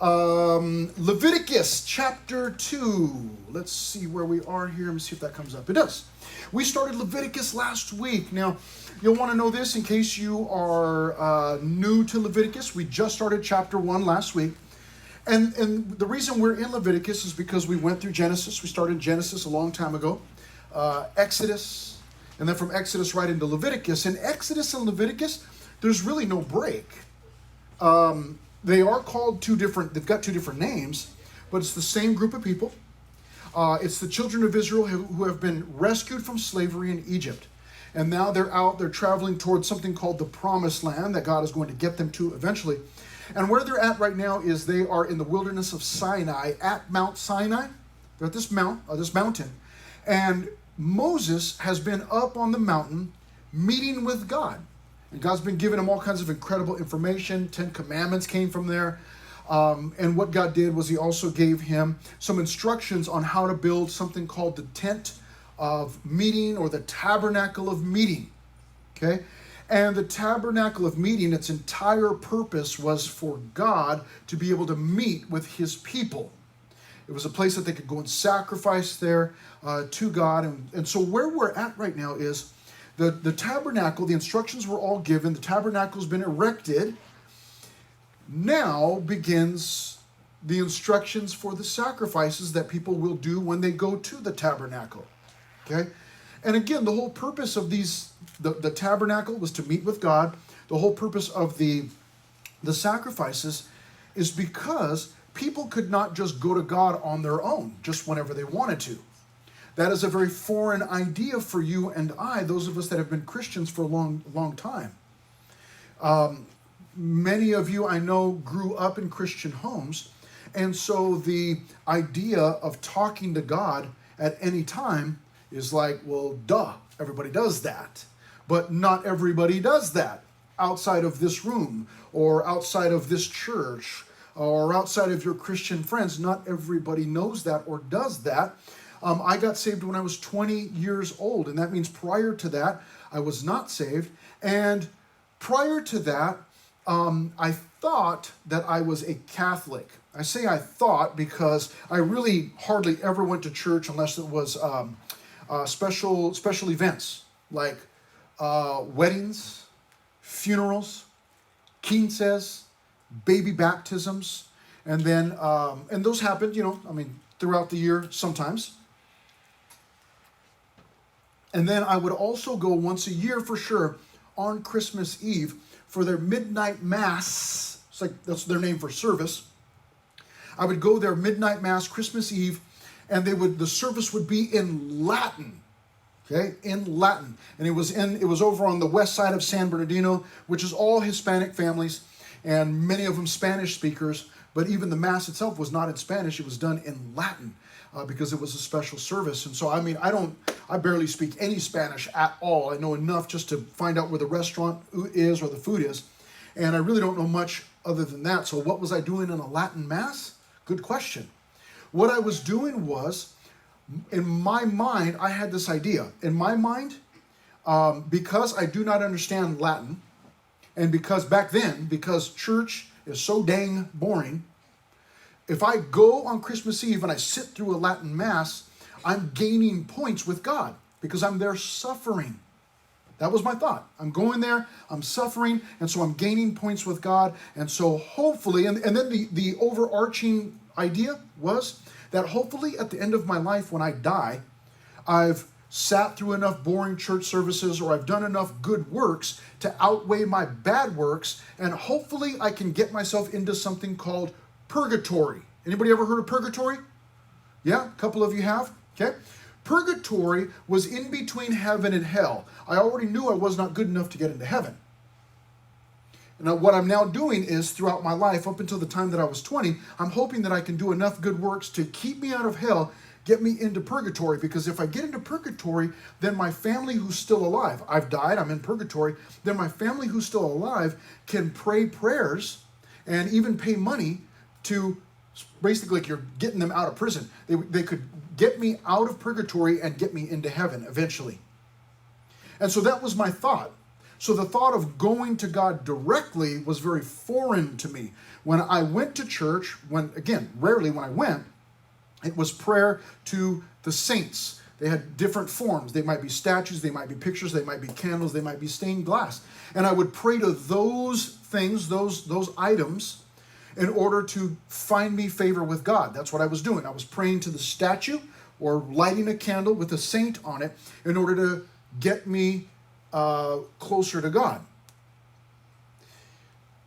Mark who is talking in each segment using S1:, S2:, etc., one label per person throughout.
S1: Leviticus Chapter 2. Let's see where we are here. Let me see if that comes up. It does. We started Leviticus last week. Now, you'll want to know this in case you are new to Leviticus. We just started chapter 1 last week. And the reason we're in Leviticus is because we went through Genesis. We started Genesis a long time ago. Exodus, and then from Exodus right into Leviticus. In Exodus and Leviticus, there's really no break. They are called they've got two different names, but it's the same group of people. It's the children of Israel who have been rescued from slavery in Egypt. And now they're traveling towards something called the Promised Land that God is going to get them to eventually. And where they're at right now is they are in the wilderness of Sinai, at Mount Sinai. They're at this mountain. And Moses has been up on the mountain meeting with God. And God's been giving him all kinds of incredible information. 10 Commandments came from there. And what God did was he also gave him some instructions on how to build something called the Tent of Meeting, or the Tabernacle of Meeting. Okay? And the Tabernacle of Meeting, its entire purpose was for God to be able to meet with his people. It was a place that they could go and sacrifice there to God. And so where we're at right now is the tabernacle, the instructions were all given. The tabernacle's been erected. Now begins the instructions for the sacrifices that people will do when they go to the tabernacle. Okay? And again, the whole purpose of the tabernacle was to meet with God. The whole purpose of the sacrifices is because people could not just go to God on their own, just whenever they wanted to. That is a very foreign idea for you and I, those of us that have been Christians for a long time. Many of you, I know, grew up in Christian homes, and so the idea of talking to God at any time is like, well, duh, everybody does that. But not everybody does that outside of this room, or outside of this church, or outside of your Christian friends. Not everybody knows that or does that. I got saved when I was 20 years old, and that means prior to that, I was not saved. And prior to that, I thought that I was a Catholic. I say I thought because I really hardly ever went to church unless it was special events like weddings, funerals, quinces, baby baptisms, and then and those happened, throughout the year sometimes. And then I would also go once a year for sure on Christmas Eve for their midnight mass. It's like that's their name for service. I would go there midnight mass Christmas Eve, and the service would be in Latin. Okay, in Latin. And it was over on the west side of San Bernardino, which is all Hispanic families and many of them Spanish speakers, but even the mass itself was not in Spanish, it was done in Latin. Because it was a special service. And so, I barely speak any Spanish at all. I know enough just to find out where the restaurant is or the food is. And I really don't know much other than that. So what was I doing in a Latin mass? Good question. What I was doing was, in my mind, I had this idea. In my mind, because I do not understand Latin, and because church is so dang boring, if I go on Christmas Eve and I sit through a Latin Mass, I'm gaining points with God because I'm there suffering. That was my thought. I'm going there, I'm suffering, and so I'm gaining points with God. And so hopefully, and then the overarching idea was that hopefully at the end of my life when I die, I've sat through enough boring church services, or I've done enough good works to outweigh my bad works, and hopefully I can get myself into something called purgatory. Anybody ever heard of purgatory? Yeah, a couple of you have. Okay. Purgatory was in between heaven and hell. I already knew I was not good enough to get into heaven. And what I'm now doing is, throughout my life, up until the time that I was 20, I'm hoping that I can do enough good works to keep me out of hell, get me into purgatory. Because if I get into purgatory, then my family who's still alive, I've died, I'm in purgatory, then my family who's still alive can pray prayers and even pay money to, basically, like you're getting them out of prison. They could get me out of purgatory and get me into heaven eventually. And so that was my thought. So the thought of going to God directly was very foreign to me. When I went to church, rarely when I went, it was prayer to the saints. They had different forms. They might be statues, they might be pictures, they might be candles, they might be stained glass. And I would pray to those things, those items, in order to find me favor with God. That's what I was doing. I was praying to the statue or lighting a candle with a saint on it in order to get me closer to God.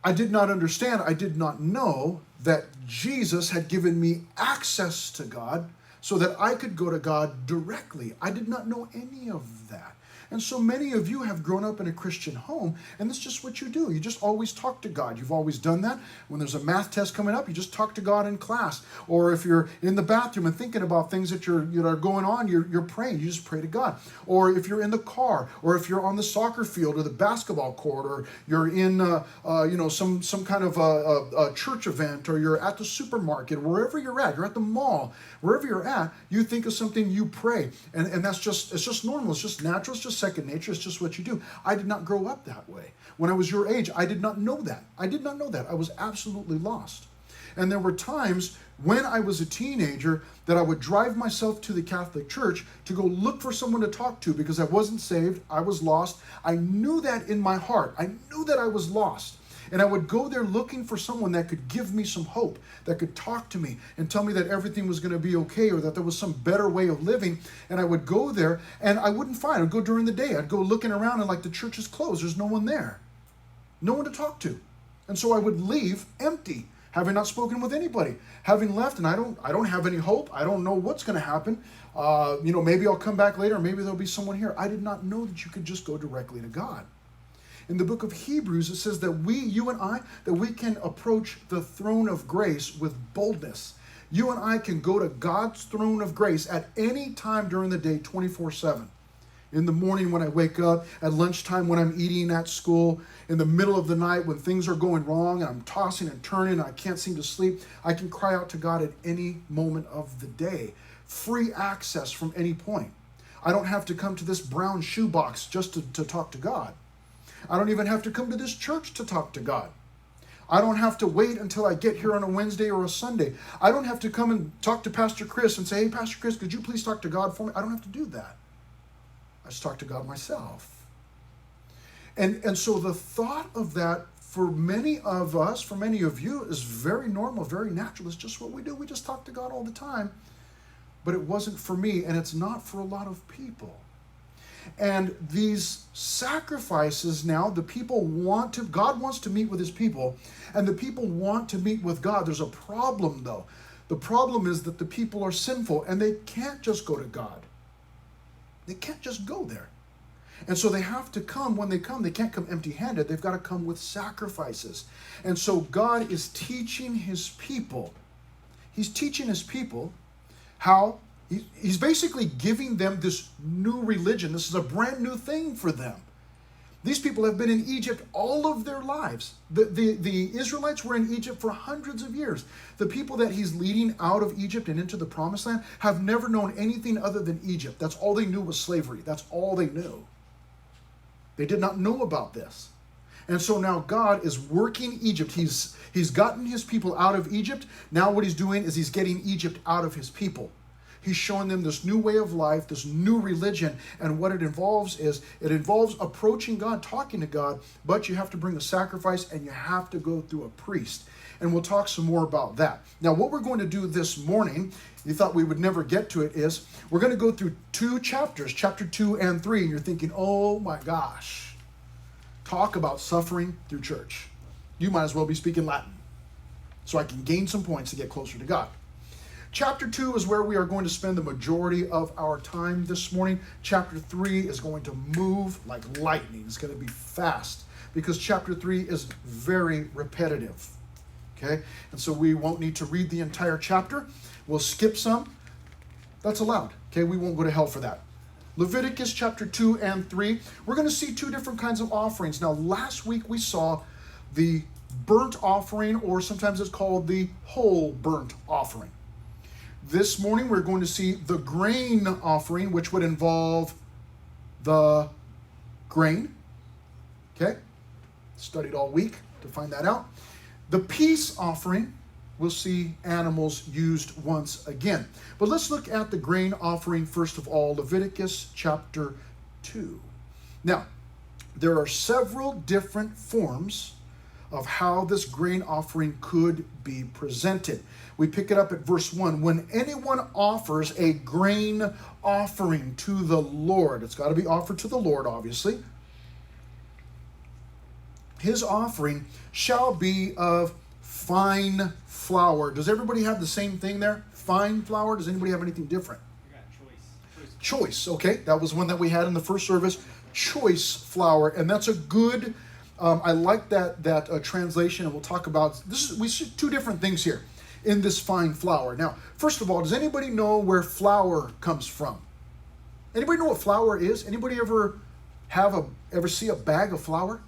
S1: I did not understand, I did not know that Jesus had given me access to God so that I could go to God directly. I did not know any of that. And so many of you have grown up in a Christian home, and that's just what you do. You just always talk to God. You've always done that. When there's a math test coming up, you just talk to God in class. Or if you're in the bathroom and thinking about things that are going on, you're praying. You just pray to God. Or if you're in the car, or if you're on the soccer field or the basketball court, or you're in some kind of a church event, or you're at the supermarket, wherever you're at the mall, wherever you're at, you think of something, you pray. And it's just normal. It's just natural. It's just second nature. It's just what you do. I did not grow up that way. When I was your age, I did not know that. I was absolutely lost. And there were times when I was a teenager that I would drive myself to the Catholic Church to go look for someone to talk to because I wasn't saved. I was lost. I knew that in my heart. I knew that I was lost. And I would go there looking for someone that could give me some hope, that could talk to me and tell me that everything was going to be okay, or that there was some better way of living. And I would go there and I wouldn't find. I'd go during the day. I'd go looking around and like the church is closed. There's no one there. No one to talk to. And so I would leave empty, having not spoken with anybody, having left, and I don't have any hope. I don't know what's going to happen. Maybe I'll come back later. Maybe there'll be someone here. I did not know that you could just go directly to God. In the book of Hebrews, it says that you and I can approach the throne of grace with boldness. You and I can go to God's throne of grace at any time during the day, 24/7. In the morning when I wake up, at lunchtime when I'm eating at school, in the middle of the night when things are going wrong and I'm tossing and turning and I can't seem to sleep, I can cry out to God at any moment of the day. Free access from any point. I don't have to come to this brown shoebox just to talk to God. I don't even have to come to this church to talk to God. I don't have to wait until I get here on a Wednesday or a Sunday. I don't have to come and talk to Pastor Chris and say, hey, Pastor Chris, could you please talk to God for me? I don't have to do that. I just talk to God myself. And so the thought of that for many of us, for many of you, is very normal, very natural. It's just what we do. We just talk to God all the time. But it wasn't for me, and it's not for a lot of people. And these sacrifices now, God wants to meet with his people, and the people want to meet with God. There's a problem though. The problem is that the people are sinful and they can't just go to God. They can't just go there. And so they have to come. When they come, they can't come empty-handed. They've got to come with sacrifices. And so God is teaching his people. He's teaching his people how he's basically giving them this new religion. This is a brand new thing for them. These people have been in Egypt all of their lives. The Israelites were in Egypt for hundreds of years. The people that he's leading out of Egypt and into the promised land have never known anything other than Egypt. That's all they knew was slavery. That's all they knew. They did not know about this. And so now God is working Egypt. He's gotten his people out of Egypt. Now what he's doing is he's getting Egypt out of his people. He's showing them this new way of life, this new religion, and what it involves approaching God, talking to God, but you have to bring a sacrifice and you have to go through a priest. And we'll talk some more about that. Now, what we're going to do this morning, you thought we would never get to it, is we're going to go through 2 chapters, chapter 2 and 3, and you're thinking, oh my gosh, talk about suffering through church. You might as well be speaking Latin, so I can gain some points to get closer to God. Chapter 2 is where we are going to spend the majority of our time this morning. Chapter 3 is going to move like lightning. It's going to be fast because chapter 3 is very repetitive. Okay? And so we won't need to read the entire chapter. We'll skip some. That's allowed. Okay? We won't go to hell for that. Leviticus chapter 2 and 3. We're going to see 2 different kinds of offerings. Now, last week we saw the burnt offering, or sometimes it's called the whole burnt offering. This morning, we're going to see the grain offering, which would involve the grain Okay? Studied all week to find that out. The peace offering, we'll see animals used once again. But let's look at the grain offering first of all, Leviticus chapter 2. Now, there are several different forms of how this grain offering could be presented. We pick it up at verse 1. When anyone offers a grain offering to the Lord, it's got to be offered to the Lord, obviously. His offering shall be of fine flour. Does everybody have the same thing there? Fine flour? Does anybody have anything different?
S2: I got
S1: Choice, okay. That was one that we had in the first service. Choice flour. And that's a good, I like that translation, and we'll talk about, we see two different things here in this fine flour. Now, first of all, does anybody know where flour comes from? Anybody know what flour is? Anybody ever see a bag of flour?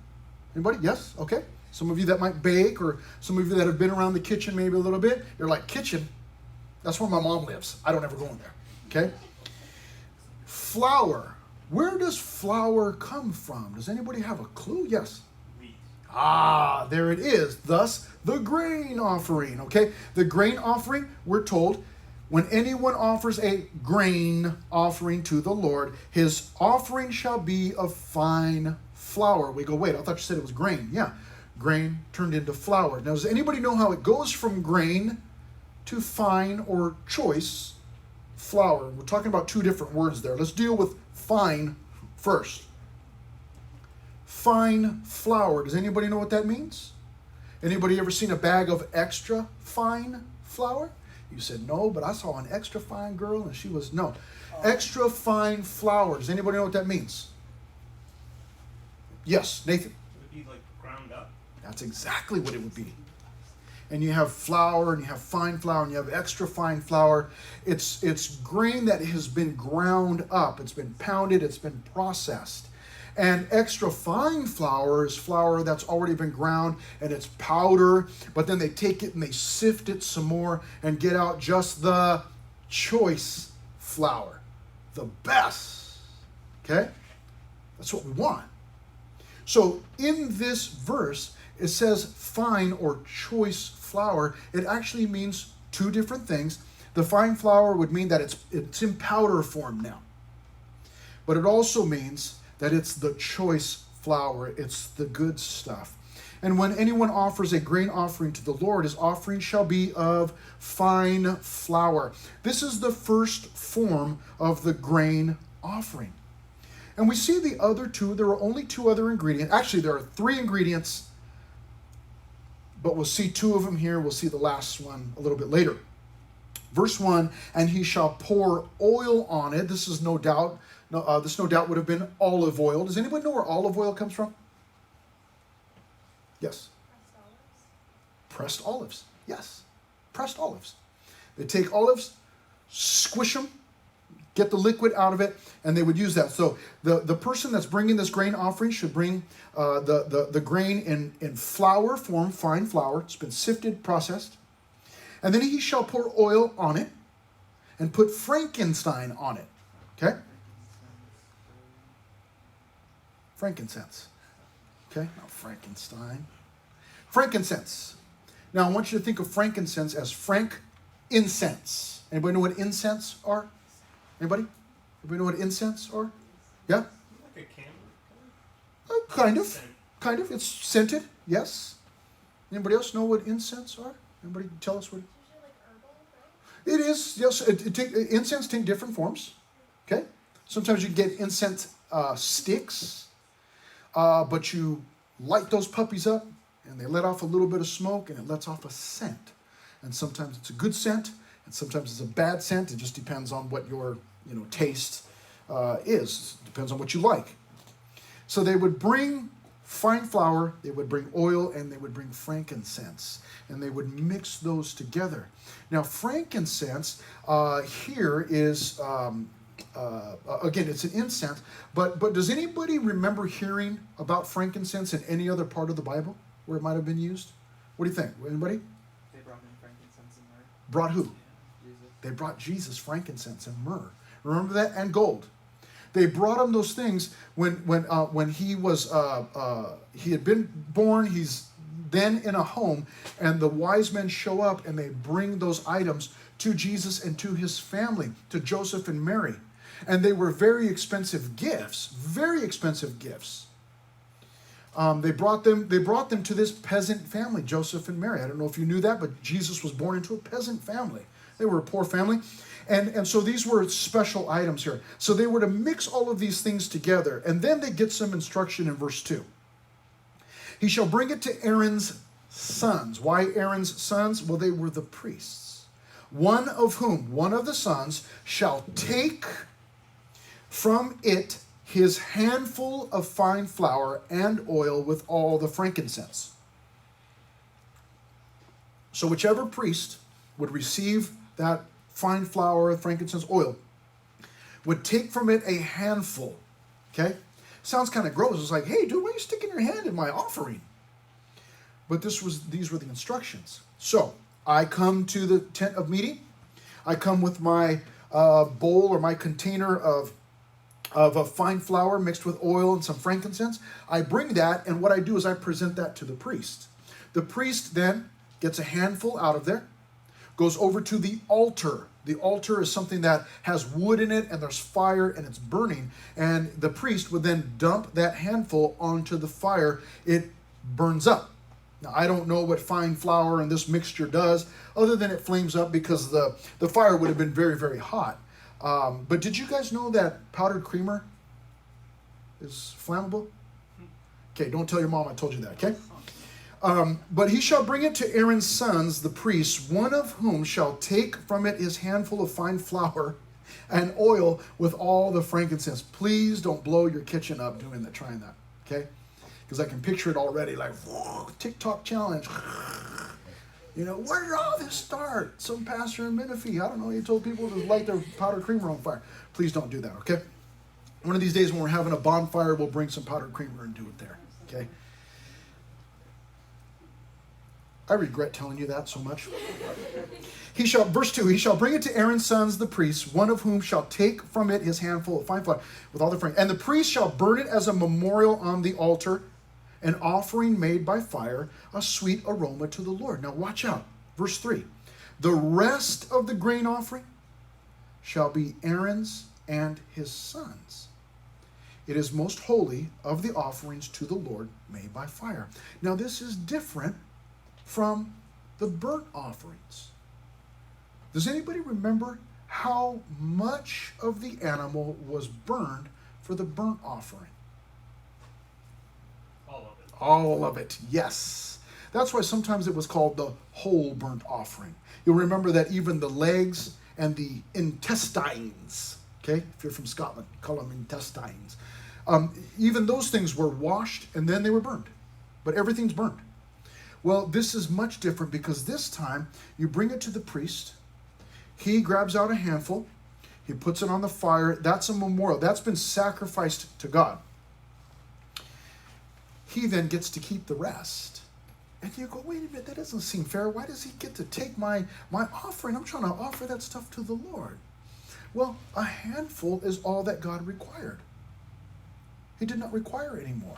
S1: Anybody? Yes? Okay. Some of you that might bake, or some of you that have been around the kitchen maybe a little bit, you're like, kitchen? That's where my mom lives. I don't ever go in there. Okay? Flour. Where does flour come from? Does anybody have a clue? Yes?
S2: Wheat.
S1: Ah, there it is. Thus, the grain offering. Okay? The grain offering, we're told, when anyone offers a grain offering to the Lord, his offering shall be of fine flour. We go, wait, I thought you said it was grain. Yeah, grain turned into flour. Now, does anybody know how it goes from grain to fine or choice flour? We're talking about two different words there. Let's deal with fine first. Fine flour. Does anybody know what that means? Anybody ever seen a bag of extra fine flour? You said no, but I saw an extra fine girl and she was, no. Extra fine flour. Does anybody know what that means? Yes, Nathan.
S2: It would be like ground up.
S1: That's exactly what it would be. And you have flour, and you have fine flour, and you have extra fine flour. It's grain that has been ground up. It's been pounded. It's been processed. And extra fine flour is flour that's already been ground, and it's powder. But then they take it and they sift it some more and get out just the choice flour, the best. Okay? That's what we want. So in this verse, it says fine or choice flour. It actually means two different things. The fine flour would mean that it's in powder form now. But it also means that it's the choice flour. It's the good stuff. And when anyone offers a grain offering to the Lord, his offering shall be of fine flour. This is the first form of the grain offering. And we see the other two. There are only two other ingredients. Actually, there are three ingredients, but we'll see two of them here. We'll see the last one a little bit later. Verse 1, and he shall pour oil on it. This is no doubt, this no doubt would have been olive oil. Does anyone know where olive oil comes from? Yes. Pressed olives. Yes. Pressed olives. They take olives, squish them, get the liquid out of it, and they would use that. So the person that's bringing this grain offering should bring the grain in flour form, fine flour. It's been sifted, processed. And then he shall pour oil on it and put frankincense on it. Okay? Frankincense. Okay? Not Frankenstein. Frankincense. Now, I want you to think of frankincense as frank incense. Anybody know what incense are? Anybody? Anybody know what incense are? Yeah?
S2: Like a candle?
S1: Kind of. Kind of. It's scented. Yes. Anybody else know what incense are? Anybody tell us what? It is. Yes. Incense take different forms. Okay. Sometimes you get incense sticks, but you light those puppies up, and they let off a little bit of smoke, and it lets off a scent. And sometimes it's a good scent, and sometimes it's a bad scent. It just depends on what your taste is. It depends on what you like. So they would bring fine flour, they would bring oil, and they would bring frankincense, and they would mix those together. Now, frankincense here is again, it's an incense, but does anybody remember hearing about frankincense in any other part of the Bible where it might have been used? What do you think? Anybody?
S3: They brought in frankincense and myrrh.
S1: Brought who?
S3: Yeah, Jesus.
S1: They brought Jesus frankincense and myrrh. Remember that? And gold. They brought him those things when he was he had been born. He's then in a home, and the wise men show up and they bring those items to Jesus and to his family, to Joseph and Mary. And they were very expensive gifts, very expensive gifts. They brought them to this peasant family, Joseph and Mary. I don't know if you knew that, but Jesus was born into a peasant family. They were a poor family. And so these were special items here. So they were to mix all of these things together. And then they get some instruction in verse 2. He shall bring it to Aaron's sons. Why Aaron's sons? Well, they were the priests. One of the sons, shall take from it his handful of fine flour and oil with all the frankincense. So whichever priest would receive that fine flour, frankincense, oil, would take from it a handful. Okay? Sounds kind of gross. It's like, hey, dude, why are you sticking your hand in my offering? But these were the instructions. So I come to the tent of meeting. I come with my bowl or my container of a fine flour mixed with oil and some frankincense. I bring that, and what I do is I present that to the priest. The priest then gets a handful out of there, goes over to the altar. The altar is something that has wood in it, and there's fire, and it's burning. And the priest would then dump that handful onto the fire. It burns up. Now, I don't know what fine flour and this mixture does, other than it flames up because the fire would have been very, very hot. But did you guys know that powdered creamer is flammable? Okay, don't tell your mom I told you that, okay? But he shall bring it to Aaron's sons, the priests, one of whom shall take from it his handful of fine flour and oil with all the frankincense. Please don't blow your kitchen up trying that, okay? Because I can picture it already, like, TikTok challenge. You know, where did all this start? Some pastor in Menifee, I don't know, he told people to light their powdered creamer on fire. Please don't do that, okay? One of these days when we're having a bonfire, we'll bring some powdered creamer and do it there, okay? I regret telling you that so much. Verse 2, he shall bring it to Aaron's sons, the priests, one of whom shall take from it his handful of fine flour with all the frankincense. And the priest shall burn it as a memorial on the altar, an offering made by fire, a sweet aroma to the Lord. Now watch out. Verse 3, the rest of the grain offering shall be Aaron's and his sons. It is most holy of the offerings to the Lord made by fire. Now this is different from the burnt offerings. Does anybody remember how much of the animal was burned for the burnt offering?
S2: All of it.
S1: All of it, yes. That's why sometimes it was called the whole burnt offering. You'll remember that even the legs and the intestines, okay, if you're from Scotland, call them intestines. Even those things were washed and then they were burned. But everything's burned. Well, this is much different because this time you bring it to the priest. He grabs out a handful. He puts it on the fire. That's a memorial. That's been sacrificed to God. He then gets to keep the rest. And you go, wait a minute, that doesn't seem fair. Why does he get to take my offering? I'm trying to offer that stuff to the Lord. Well, a handful is all that God required. He did not require any more.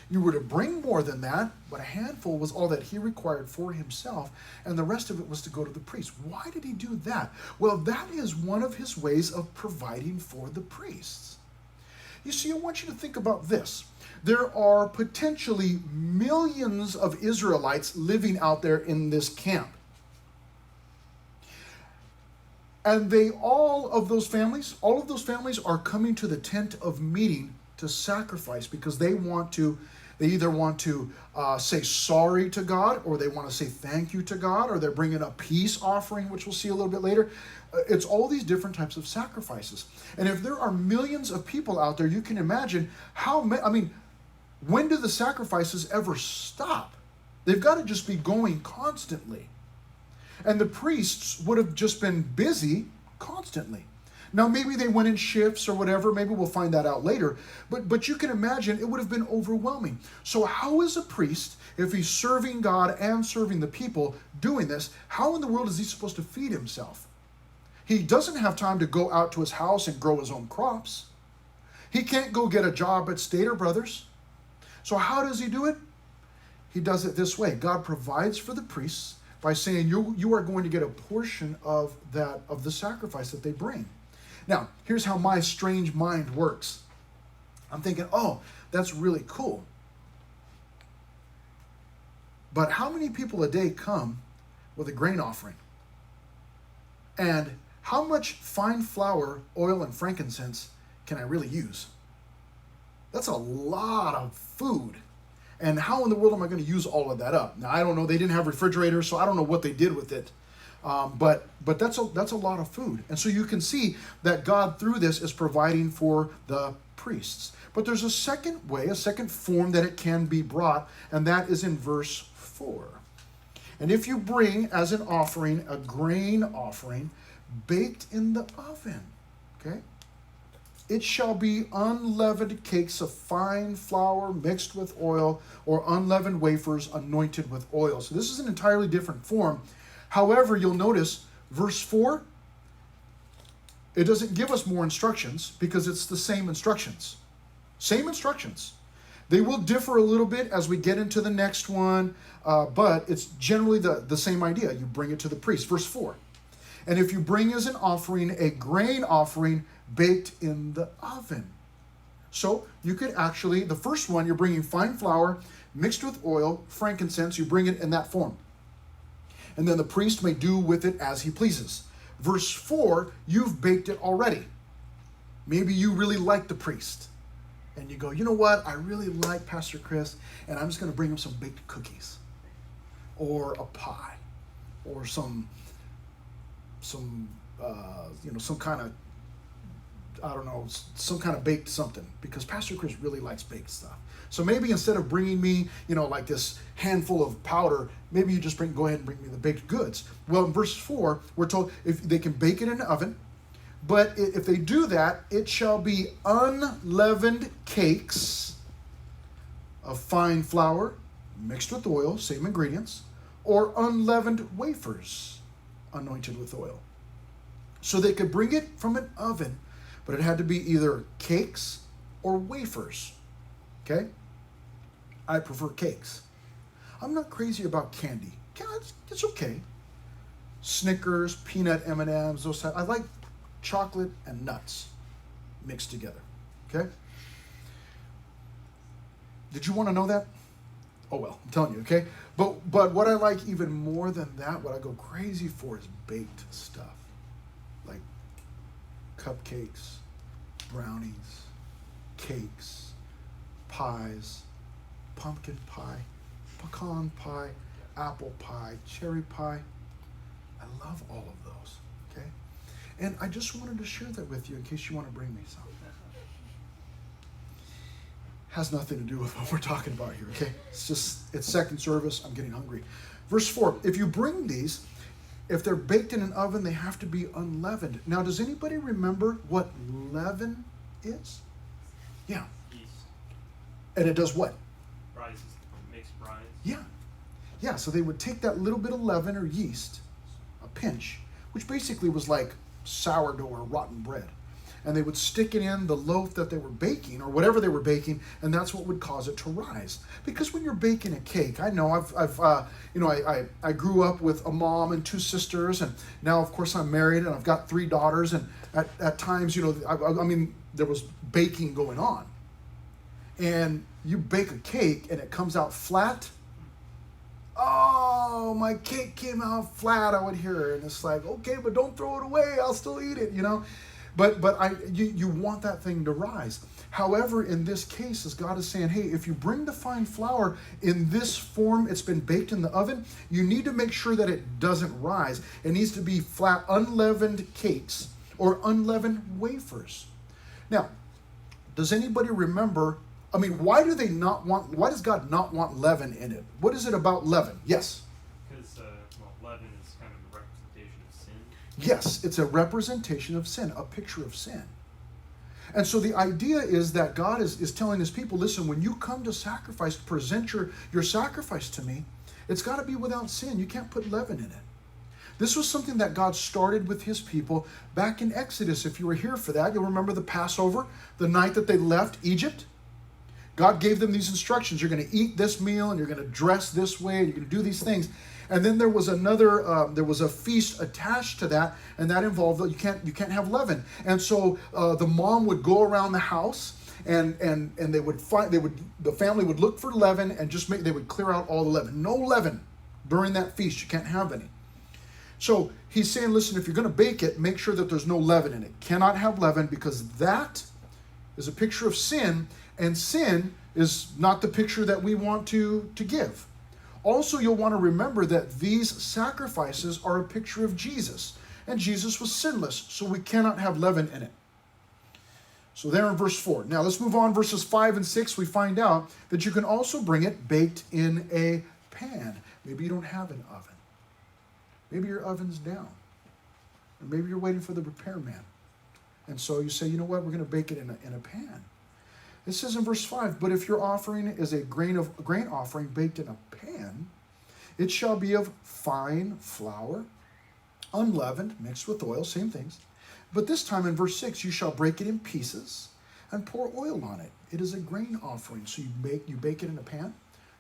S1: You were to bring more than that, but a handful was all that he required for himself, and the rest of it was to go to the priest. Why did he do that? Well, that is one of his ways of providing for the priests. You see, I want you to think about this. There are potentially millions of Israelites living out there in this camp. And all of those families are coming to the tent of meeting to sacrifice because they either want to say sorry to God, or they want to say thank you to God, or they're bringing a peace offering, which we'll see a little bit later. It's all these different types of sacrifices. And if there are millions of people out there, you can imagine when do the sacrifices ever stop? They've got to just be going constantly. And the priests would have just been busy constantly. Now, maybe they went in shifts or whatever. Maybe we'll find that out later. But you can imagine it would have been overwhelming. So how is a priest, if he's serving God and serving the people, doing this? How in the world is he supposed to feed himself? He doesn't have time to go out to his house and grow his own crops. He can't go get a job at Stater Brothers. So how does he do it? He does it this way. God provides for the priests by saying you are going to get a portion of the sacrifice that they bring. Now, here's how my strange mind works. I'm thinking, oh, that's really cool. But how many people a day come with a grain offering? And how much fine flour, oil, and frankincense can I really use? That's a lot of food. And how in the world am I going to use all of that up? Now, I don't know. They didn't have refrigerators, so I don't know what they did with it. But that's a lot of food. And so you can see that God, through this, is providing for the priests. But there's a second way, a second form that it can be brought, and that is in verse 4. And if you bring as an offering a grain offering baked in the oven, okay? It shall be unleavened cakes of fine flour mixed with oil, or unleavened wafers anointed with oil. So this is an entirely different form. However, you'll notice verse 4, it doesn't give us more instructions because it's the same instructions. Same instructions. They will differ a little bit as we get into the next one, but it's generally the same idea. You bring it to the priest. Verse 4. And if you bring as an offering a grain offering baked in the oven. So you could actually, the first one, you're bringing fine flour mixed with oil, frankincense, you bring it in that form. And then the priest may do with it as he pleases. Verse 4, you've baked it already. Maybe you really like the priest. And you go, you know what? I really like Pastor Chris, and I'm just going to bring him some baked cookies. Or a pie. Or some kind of, I don't know, some kind of baked something, because Pastor Chris really likes baked stuff. So maybe instead of bringing me, like this handful of powder, maybe you just go ahead and bring me the baked goods. Well, in verse 4, we're told if they can bake it in an oven, but if they do that, it shall be unleavened cakes of fine flour mixed with oil, same ingredients, or unleavened wafers anointed with oil. So they could bring it from an oven, but it had to be either cakes or wafers. Okay? I prefer cakes. I'm not crazy about candy. It's okay. Snickers, peanut M&Ms, those types. I like chocolate and nuts mixed together. Okay? Did you want to know that? Oh well, I'm telling you, okay? But what I like even more than that, what I go crazy for, is baked stuff. Like cupcakes, brownies, cakes, pies, pumpkin pie, pecan pie, apple pie, cherry pie. I love all of those, okay? And I just wanted to share that with you in case you want to bring me some. Has nothing to do with what we're talking about here, okay? It's second service. I'm getting hungry. Verse 4, if you bring these, if they're baked in an oven, they have to be unleavened. Now, does anybody remember what leaven is? Yeah.
S2: Yeast.
S1: And it does what?
S2: Rises. Makes rise.
S1: Yeah. Yeah, so they would take that little bit of leaven or yeast, a pinch, which basically was like sourdough or rotten bread. And they would stick it in the loaf that they were baking, or whatever they were baking, and that's what would cause it to rise. Because when you're baking a cake, I know I grew up with a mom and 2 sisters, and now of course I'm married and I've got 3 daughters, and at times, there was baking going on. And you bake a cake and it comes out flat. Oh, my cake came out flat, I would hear, and it's like, okay, but don't throw it away, I'll still eat it, But you want that thing to rise. However, in this case, as God is saying, hey, if you bring the fine flour in this form, it's been baked in the oven, you need to make sure that it doesn't rise. It needs to be flat, unleavened cakes or unleavened wafers. Now, does anybody remember, why does God not want leaven in it? What is it about leaven? Yes?
S2: Because, leaven is kind of a representation of sin.
S1: Yes, it's a representation of sin, a picture of sin. And so the idea is that God is telling his people, listen, when you come to sacrifice, present your sacrifice to me, it's got to be without sin. You can't put leaven in it. This was something that God started with his people back in Exodus. If you were here for that, you'll remember the Passover, the night that they left Egypt. God gave them these instructions. You're going to eat this meal, and you're going to dress this way, and you're going to do these things. And then there was there was a feast attached to that, and that involved you can't have leaven. And so the mom would go around the house, and the family would look for leaven and they would clear out all the leaven. No leaven during that feast. You can't have any. So he's saying, listen, if you're going to bake it, make sure that there's no leaven in it. Cannot have leaven, because that is a picture of sin, and sin is not the picture that we want to give. Also, you'll want to remember that these sacrifices are a picture of Jesus, and Jesus was sinless, so we cannot have leaven in it. So there in verse 4. Now let's move on. Verses 5 and 6, we find out that you can also bring it baked in a pan. Maybe you don't have an oven. Maybe your oven's down. Or maybe you're waiting for the repairman. And so you say, you know what, we're going to bake it in a pan. It says in verse 5, but if your offering is a grain offering baked in a pan, it shall be of fine flour, unleavened, mixed with oil, same things. But this time in verse 6, you shall break it in pieces and pour oil on it. It is a grain offering. So you bake it in a pan,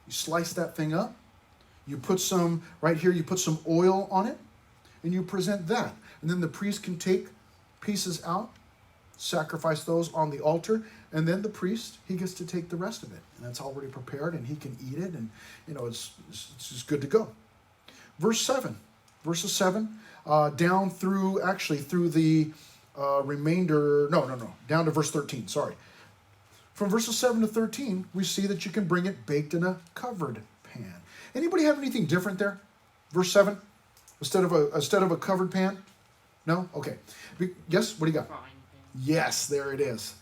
S1: you slice that thing up, you put some, right here, you put some oil on it, and you present that. And then the priest can take pieces out, sacrifice those on the altar, and then the priest, he gets to take the rest of it. And that's already prepared, and he can eat it, and it's just good to go. Verses 7 down through the remainder, down to verse 13, sorry. From verses 7 to 13, we see that you can bring it baked in a covered pan. Anybody have anything different there? Verse 7, instead of a covered pan? No? Okay. Yes, what do you got?
S3: Frying pan.
S1: Yes, there it is.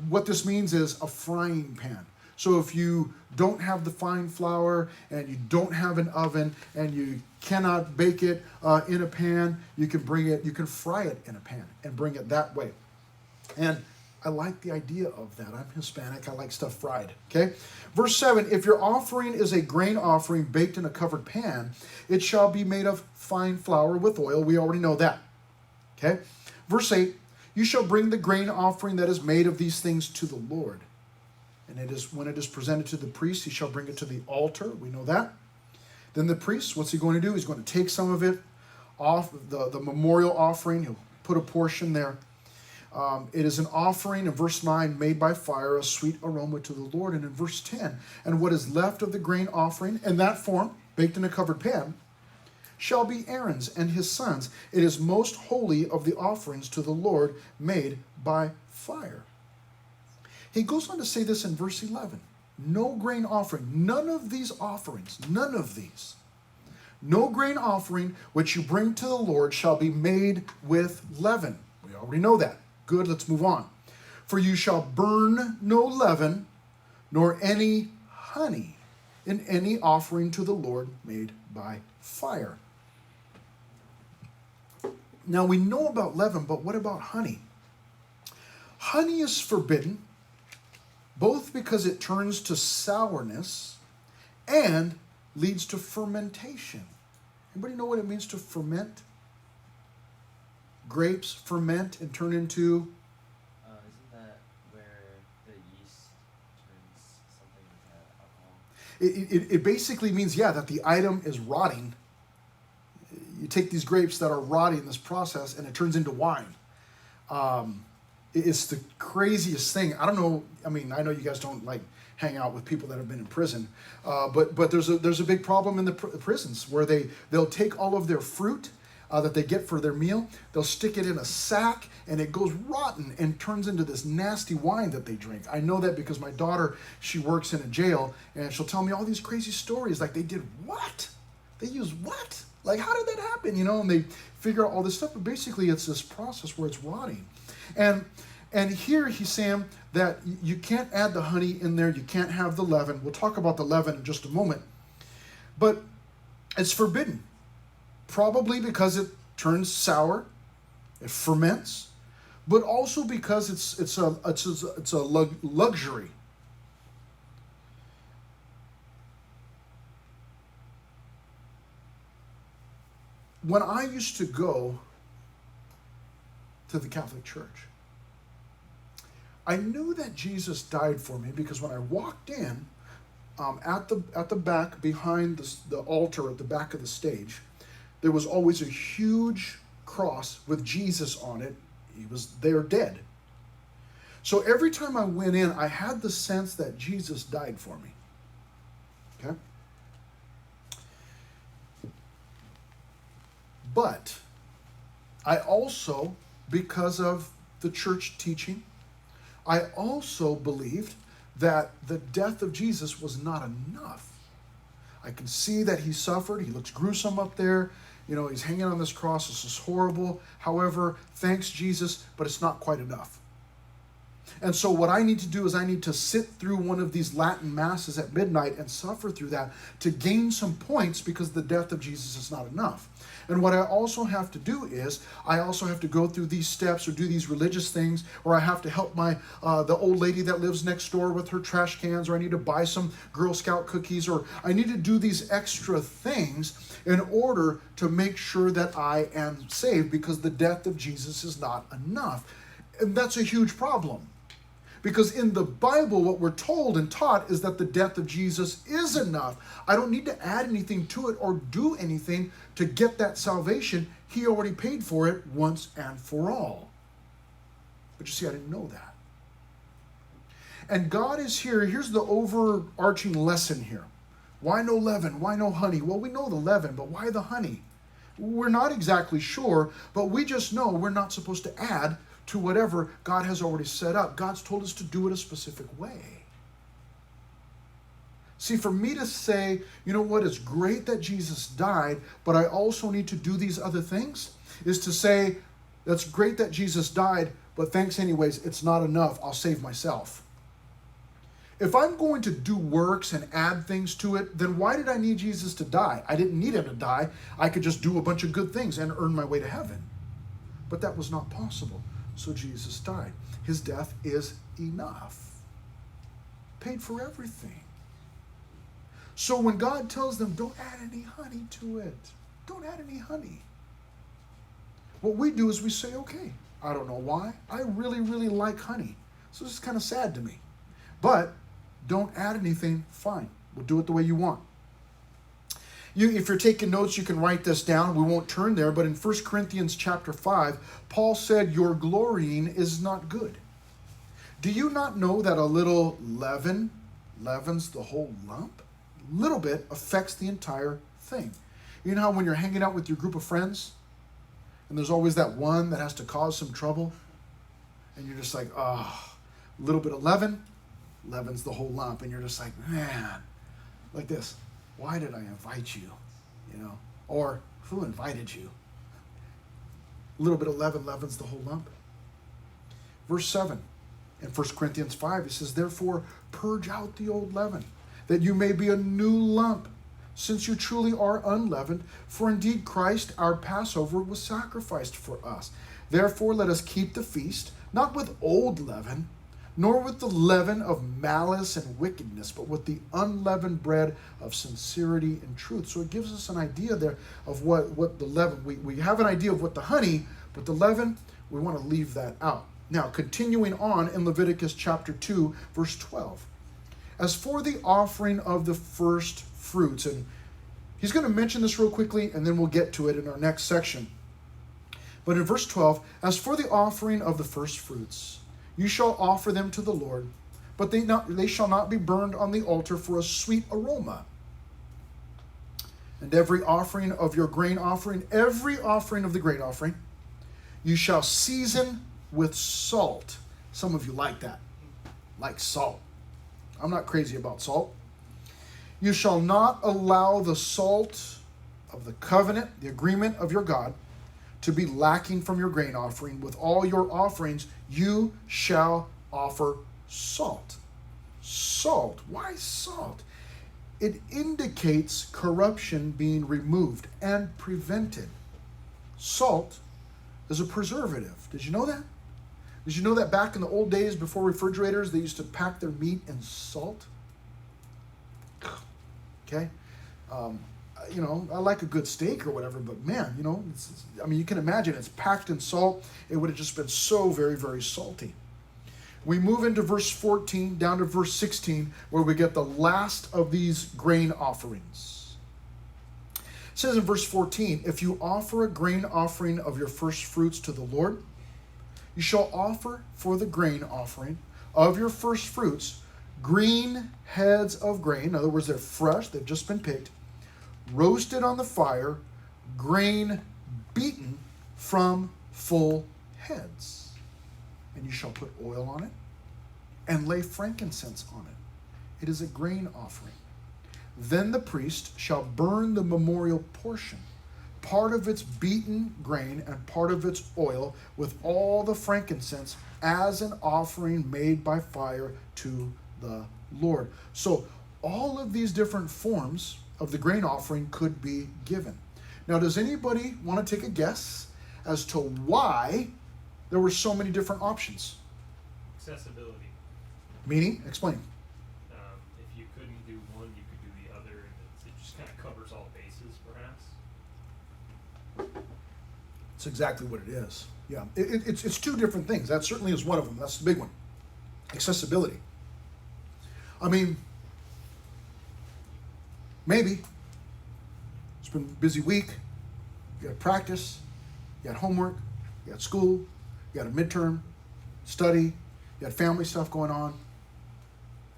S1: What this means is a frying pan. So if you don't have the fine flour and you don't have an oven and you cannot bake it in a pan, you can fry it in a pan and bring it that way. And I like the idea of that. I'm Hispanic. I like stuff fried. Okay? Verse 7, if your offering is a grain offering baked in a covered pan, it shall be made of fine flour with oil. We already know that. Okay? Verse 8, you shall bring the grain offering that is made of these things to the Lord. And when it is presented to the priest, he shall bring it to the altar. We know that. Then the priest, what's he going to do? He's going to take some of it off the memorial offering. He'll put a portion there. It is an offering, in verse 9, made by fire, a sweet aroma to the Lord. And in verse 10, and what is left of the grain offering in that form, baked in a covered pan, shall be Aaron's and his sons. It is most holy of the offerings to the Lord, made by fire. He goes on to say this in verse 11. No grain offering, none of these offerings, none of these. No grain offering which you bring to the Lord shall be made with leaven. We already know that. Good, let's move on. For you shall burn no leaven, nor any honey in any offering to the Lord made by fire. Now we know about leaven, but what about honey? Honey is forbidden, both because it turns to sourness and leads to fermentation. Anybody know what it means to ferment? Grapes ferment and turn into...
S4: Isn't that where the yeast turns something into alcohol?
S1: It basically means, that the item is rotting. You take these grapes that are rotting in this process and it turns into wine. It's the craziest thing. I don't know. I mean, I know you guys don't hang out with people that have been in prison, but there's a big problem in the prisons where they'll take all of their fruit that they get for their meal, they'll stick it in a sack, and it goes rotten and turns into this nasty wine that they drink. I know that because my daughter, she works in a jail, and she'll tell me all these crazy stories. Like, they did what? They used what? Like, how did that happen? And they figure out all this stuff, but basically it's this process where it's rotting. And here he's saying that you can't add the honey in there, you can't have the leaven. We'll talk about the leaven in just a moment. But it's forbidden. Probably because it turns sour, it ferments, but also because it's a luxury. when I used to go to the Catholic Church, I knew that Jesus died for me because when I walked in, at the back behind the altar at the back of the stage, there was always a huge cross with Jesus on it. He was there dead. So every time I went in, I had the sense that Jesus died for me. Okay? But I also, because of the church teaching, I also believed that the death of Jesus was not enough. I can see that he suffered. He looks gruesome up there. You know, he's hanging on this cross. This is horrible. However, thanks Jesus, but it's not quite enough. And so what I need to do is I need to sit through one of these Latin masses at midnight and suffer through that to gain some points because the death of Jesus is not enough. And what I also have to do is I also have to go through these steps or do these religious things, or I have to help my the old lady that lives next door with her trash cans, or I need to buy some Girl Scout cookies, or I need to do these extra things in order to make sure that I am saved because the death of Jesus is not enough. And that's a huge problem. Because in the Bible, what we're told and taught is that the death of Jesus is enough. I don't need to add anything to it or do anything to get that salvation. He already paid for it once and for all. But you see, I didn't know that. And God is here. Here's the overarching lesson here. Why no leaven? Why no honey? Well, we know the leaven, but why the honey? We're not exactly sure, but we just know we're not supposed to add to whatever God has already set up. God's told us to do it a specific way. See, for me to say, you know what, it's great that Jesus died, but I also need to do these other things, is to say, that's great that Jesus died, but thanks anyways, it's not enough. I'll save myself. If I'm going to do works and add things to it, then why did I need Jesus to die? I didn't need him to die. I could just do a bunch of good things and earn my way to heaven. But that was not possible. So Jesus died. His death is enough. Paid for everything. So when God tells them, don't add any honey to it. Don't add any honey. What we do is we say, okay, I don't know why. I really, really like honey. So this is kind of sad to me. But don't add anything, fine. We'll do it the way you want. If you're taking notes, you can write this down. We won't turn there, but in 1 Corinthians chapter 5, Paul said, your glorying is not good. Do you not know that a little leaven leavens the whole lump? A little bit affects the entire thing. You know how when you're hanging out with your group of friends, and there's always that one that has to cause some trouble, and you're just like, oh, a little bit of leaven leavens the whole lump, and you're just like, man, like this. Why did I invite you? You know, or who invited you? A little bit of leaven leavens the whole lump. Verse 7 in 1 Corinthians 5, it says, therefore purge out the old leaven, that you may be a new lump, since you truly are unleavened. For indeed Christ, our Passover, was sacrificed for us. Therefore let us keep the feast, not with old leaven, nor with the leaven of malice and wickedness, but with the unleavened bread of sincerity and truth. So it gives us an idea there of what the leaven, we have an idea of what the honey, but the leaven, we want to leave that out. Now, continuing on in Leviticus chapter 2, verse 12. As for the offering of the first fruits, and he's going to mention this real quickly, and then we'll get to it in our next section. But in verse 12, as for the offering of the first fruits, you shall offer them to the Lord, but they shall not be burned on the altar for a sweet aroma. And every offering of your grain offering, every offering of the grain offering, you shall season with salt. Some of you like that, like salt. I'm not crazy about salt. You shall not allow the salt of the covenant, the agreement of your God, to be lacking from your grain offering. With all your offerings, you shall offer salt. Salt. Why salt? It indicates corruption being removed and prevented. Salt is a preservative. Did you know that? Did you know that back in the old days before refrigerators, they used to pack their meat in salt? Okay. I like a good steak or whatever, but man, you can imagine it's packed in salt. It would have just been so very, very salty. We move into verse 14 down to verse 16 where we get the last of these grain offerings. It says in verse 14, if you offer a grain offering of your first fruits to the Lord, you shall offer for the grain offering of your first fruits green heads of grain. In other words, they're fresh, they've just been picked, roasted on the fire, grain beaten from full heads. And you shall put oil on it and lay frankincense on it. It is a grain offering. Then the priest shall burn the memorial portion, part of its beaten grain and part of its oil, with all the frankincense as an offering made by fire to the Lord. So all of these different forms of the grain offering could be given. Now, does anybody want to take a guess as to why there were so many different options?
S2: Accessibility.
S1: Meaning? Explain.
S2: If you couldn't do one, you could do the other. And it just kind of covers all bases, perhaps.
S1: It's exactly what it is. Yeah, it's two different things. That certainly is one of them. That's the big one. Accessibility. I mean, maybe. It's been a busy week. You got practice. You got homework. You got school. You got a midterm. Study. You got family stuff going on.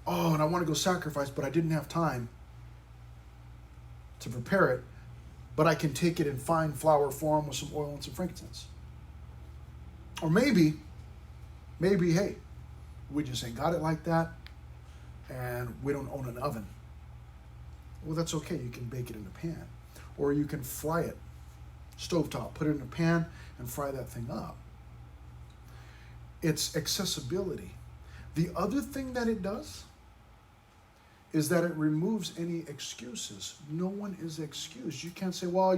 S1: Oh, and I want to go sacrifice, but I didn't have time to prepare it. But I can take it in fine flour form with some oil and some frankincense. Or maybe, hey, we just ain't got it like that, and we don't own an oven. Well, that's okay. You can bake it in a pan. Or you can fry it, stovetop, put it in a pan, and fry that thing up. It's accessibility. The other thing that it does is that it removes any excuses. No one is excused. You can't say, well,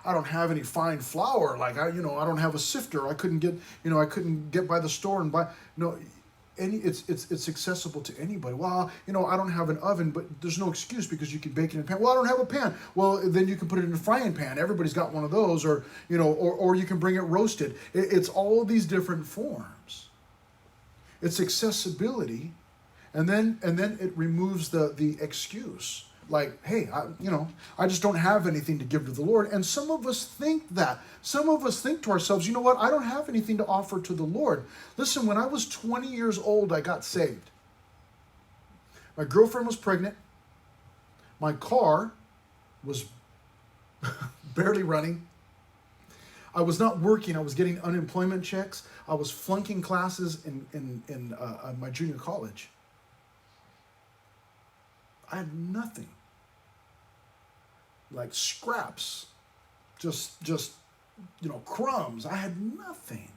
S1: I don't have any fine flour. Like I don't have a sifter. I couldn't get by the store and buy. No, it's accessible to anybody. Well, I don't have an oven, but there's no excuse because you can bake it in a pan. Well, I don't have a pan. Well, then you can put it in a frying pan. Everybody's got one of those, or you can bring it roasted. It's all these different forms. It's accessibility. And then it removes the excuse. Like, hey, I just don't have anything to give to the Lord. And some of us think that. Some of us think to ourselves, you know what? I don't have anything to offer to the Lord. Listen, when I was 20 years old, I got saved. My girlfriend was pregnant. My car was barely running. I was not working. I was getting unemployment checks. I was flunking classes in my junior college. I had nothing. Like scraps, just crumbs. I had nothing.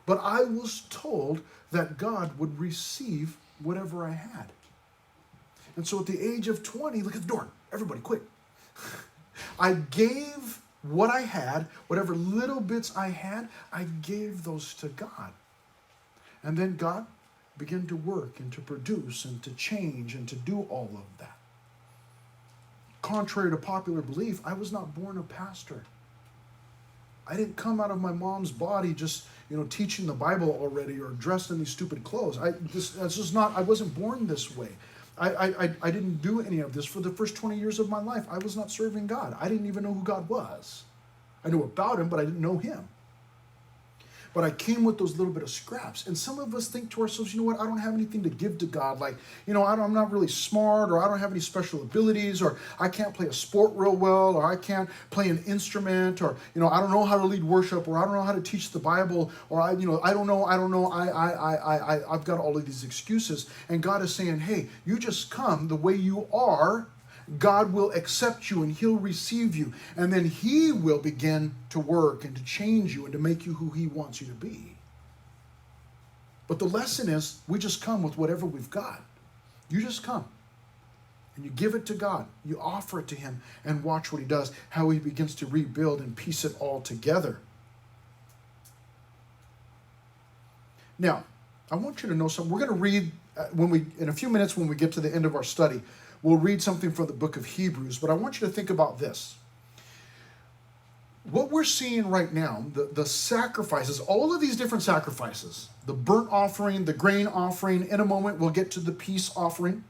S1: But I was told that God would receive whatever I had. And so at the age of 20, look at the door. Everybody, quick. I gave what I had, whatever little bits I had, I gave those to God. And then God began to work and to produce and to change and to do all of that. Contrary to popular belief, I was not born a pastor. I didn't come out of my mom's body just, teaching the Bible already or dressed in these stupid clothes. I wasn't born this way. I didn't do any of this. For the first 20 years of my life, I was not serving God. I didn't even know who God was. I knew about him, but I didn't know him. But I came with those little bit of scraps. And some of us think to ourselves, you know what, I don't have anything to give to God. Like, I'm not really smart, or I don't have any special abilities, or I can't play a sport real well, or I can't play an instrument, or, I don't know how to lead worship, or I don't know how to teach the Bible, or I don't know, I've got all of these excuses. And God is saying, hey, you just come the way you are. God will accept you and he'll receive you. And then he will begin to work and to change you and to make you who he wants you to be. But the lesson is we just come with whatever we've got. You just come and you give it to God. You offer it to him and watch what he does, how he begins to rebuild and piece it all together. Now, I want you to know something. We're going to read in a few minutes when we get to the end of our study. we'll read something from the book of Hebrews, but I want you to think about this. What we're seeing right now, the sacrifices, all of these different sacrifices, the burnt offering, the grain offering, in a moment we'll get to the peace offering.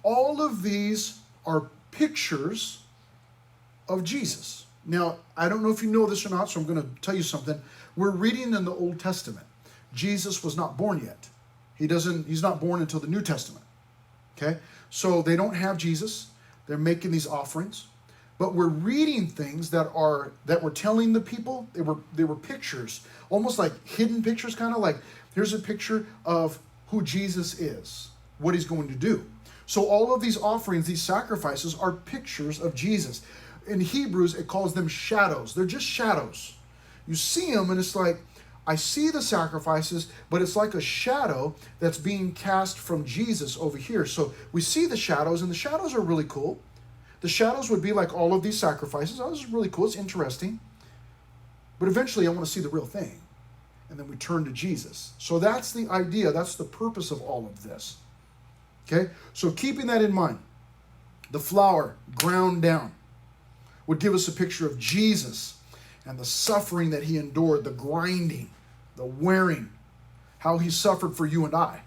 S1: All of these are pictures of Jesus. Now, I don't know if you know this or not, so I'm going to tell you something. We're reading in the Old Testament. Jesus was not born yet. He's not born until the New Testament. Okay? So they don't have Jesus. They're making these offerings. But we're reading things that we're telling the people. They were pictures, almost like hidden pictures, kind of like here's a picture of who Jesus is, what he's going to do. So all of these offerings, these sacrifices are pictures of Jesus. In Hebrews, it calls them shadows. They're just shadows. You see them and it's like, I see the sacrifices, but it's like a shadow that's being cast from Jesus over here. So we see the shadows, and the shadows are really cool. The shadows would be like all of these sacrifices. Oh, this is really cool. It's interesting. But eventually I want to see the real thing. And then we turn to Jesus. So that's the idea. That's the purpose of all of this. Okay? So keeping that in mind, the flour ground down would give us a picture of Jesus and the suffering that he endured, the grinding, the wearing, how he suffered for you and I.